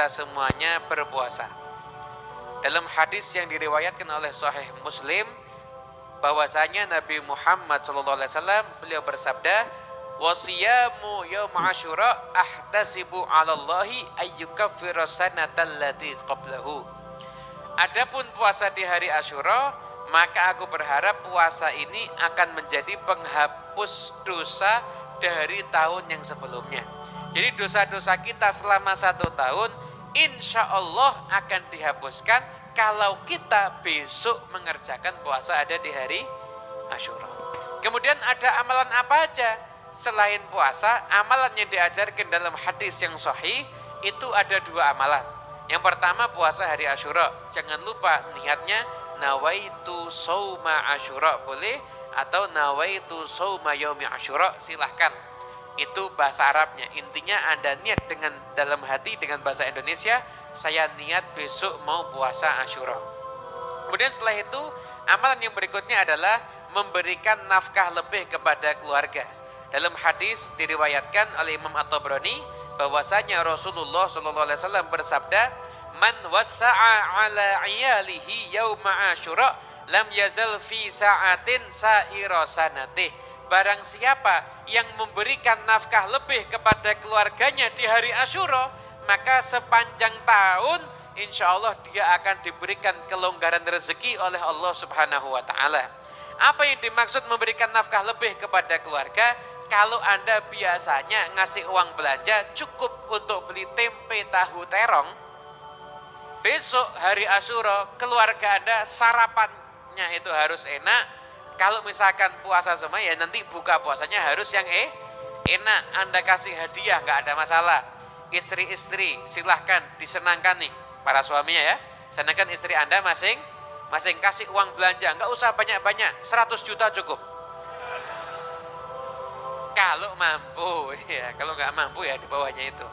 kita semuanya berpuasa. Dalam hadis yang diriwayatkan oleh Sahih Muslim, bahwasanya Nabi Muhammad SAW beliau bersabda, "Wasiyamu yaum Asyura ahtasibu 'ala Allahi ayyukaffira sanatal lati qablahu." Adapun puasa di hari Asyura, maka aku berharap puasa ini akan menjadi penghapus dosa dari tahun yang sebelumnya. Jadi dosa-dosa kita selama 1 tahun insya Allah akan dihapuskan kalau kita besok mengerjakan puasa ada di hari Asyura. Kemudian ada amalan apa aja? Selain puasa, amalan yang diajarkan dalam hadis yang sahih itu ada 2 amalan. Yang pertama puasa hari Asyura. Jangan lupa niatnya nawaitu sauma Asyura boleh, atau nawaitu sauma yaumi Asyura silahkan. Itu bahasa Arabnya. Intinya Anda niat dengan dalam hati dengan bahasa Indonesia, saya niat besok mau puasa Asyura. Kemudian setelah itu amalan yang berikutnya adalah memberikan nafkah lebih kepada keluarga. Dalam hadis diriwayatkan oleh Imam At-Tabrani bahwasanya Rasulullah SAW bersabda, "Man wasa'a ala iyalihi yauma Asyura lam yazal fi sa'atin sa'ira sanatih." Barang siapa yang memberikan nafkah lebih kepada keluarganya di hari Asyura, maka sepanjang tahun insya Allah dia akan diberikan kelonggaran rezeki oleh Allah Subhanahu wa Ta'ala. Apa yang dimaksud memberikan nafkah lebih kepada keluarga? Kalau Anda biasanya ngasih uang belanja cukup untuk beli tempe tahu terong, besok hari Asyura keluarga Anda sarapannya itu harus enak. Kalau misalkan puasa semua, ya nanti buka puasanya harus yang enak. Anda kasih hadiah nggak ada masalah. Istri-istri silahkan disenangkan nih para suaminya ya. Senangkan istri Anda masing-masing kasih uang belanja, nggak usah banyak-banyak, 100 juta cukup. Kalau mampu ya, kalau nggak mampu ya di bawahnya itu.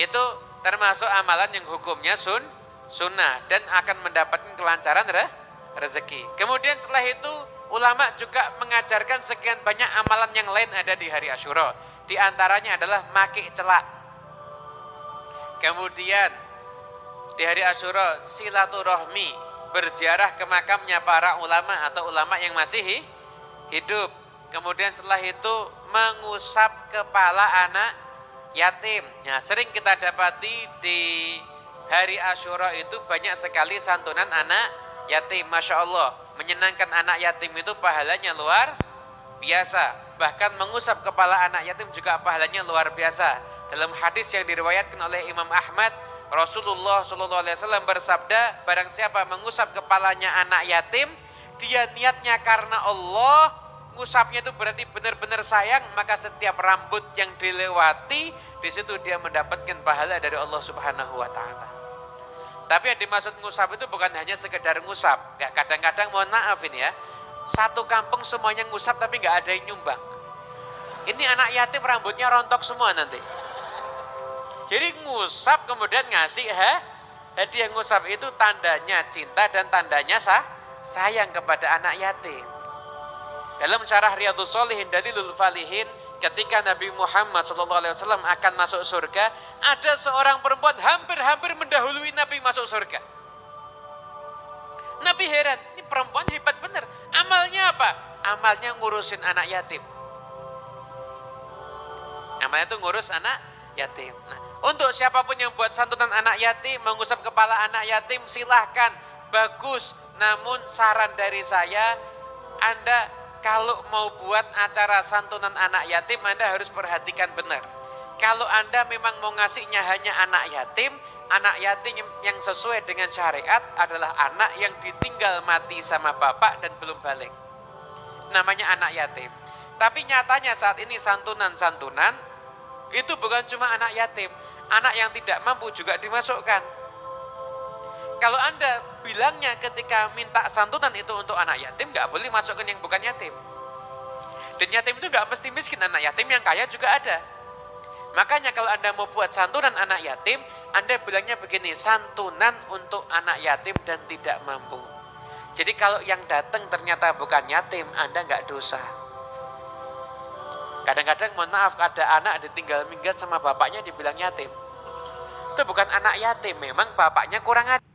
Itu termasuk amalan yang hukumnya sunnah dan akan mendapatkan kelancaran rezeki. Kemudian setelah itu ulama juga mengajarkan sekian banyak amalan yang lain ada di hari Asyura. Di antaranya adalah maki celak. Kemudian di hari Asyura silaturahmi, berziarah ke makamnya para ulama atau ulama yang masih hidup. Kemudian setelah itu mengusap kepala anak yatim. Nah, sering kita dapati di hari Asyura itu banyak sekali santunan anak yatim. Masya Allah, menyenangkan anak yatim itu pahalanya luar biasa. Bahkan mengusap kepala anak yatim juga pahalanya luar biasa. Dalam hadis yang diriwayatkan oleh Imam Ahmad, Rasulullah SAW bersabda, barang siapa mengusap kepalanya anak yatim, dia niatnya karena Allah, ngusapnya itu berarti benar-benar sayang, maka setiap rambut yang dilewati di situ dia mendapatkan pahala dari Allah Subhanahu wa Ta'ala. Tapi yang dimaksud ngusap itu bukan hanya sekedar ngusap. Ya, kadang-kadang mohon maaf ini ya, satu kampung semuanya ngusap tapi nggak ada yang nyumbang. Ini anak yatim rambutnya rontok semua nanti. Jadi ngusap kemudian ngasih hadiah. Ngusap itu tandanya cinta dan tandanya sayang kepada anak yatim. Dalam syarah Riyadhus Shalihin Dalilul Falihin, ketika Nabi Muhammad SAW akan masuk surga, ada seorang perempuan hampir-hampir mendahului Nabi masuk surga. Nabi heran, ini perempuan hebat bener. Amalnya apa? Amalnya ngurusin anak yatim. Amalnya itu ngurus anak yatim. Nah, untuk siapapun yang buat santunan anak yatim, mengusap kepala anak yatim, silahkan, bagus. Namun saran dari saya, Anda kalau mau buat acara santunan anak yatim, Anda harus perhatikan benar. Kalau Anda memang mau ngasihnya hanya anak yatim yang sesuai dengan syariat adalah anak yang ditinggal mati sama bapak dan belum balik. Namanya anak yatim. Tapi nyatanya saat ini santunan-santunan itu bukan cuma anak yatim. Anak yang tidak mampu juga dimasukkan. Kalau Anda bilangnya ketika minta santunan itu untuk anak yatim, nggak boleh masukkan yang bukan yatim. Dan yatim itu nggak mesti miskin, anak yatim yang kaya juga ada. Makanya kalau Anda mau buat santunan anak yatim, Anda bilangnya begini, santunan untuk anak yatim dan tidak mampu. Jadi kalau yang datang ternyata bukan yatim, Anda nggak dosa. Kadang-kadang mohon maaf, ada anak ditinggal minggat sama bapaknya dibilang yatim. itu bukan anak yatim, memang bapaknya kurang ajar.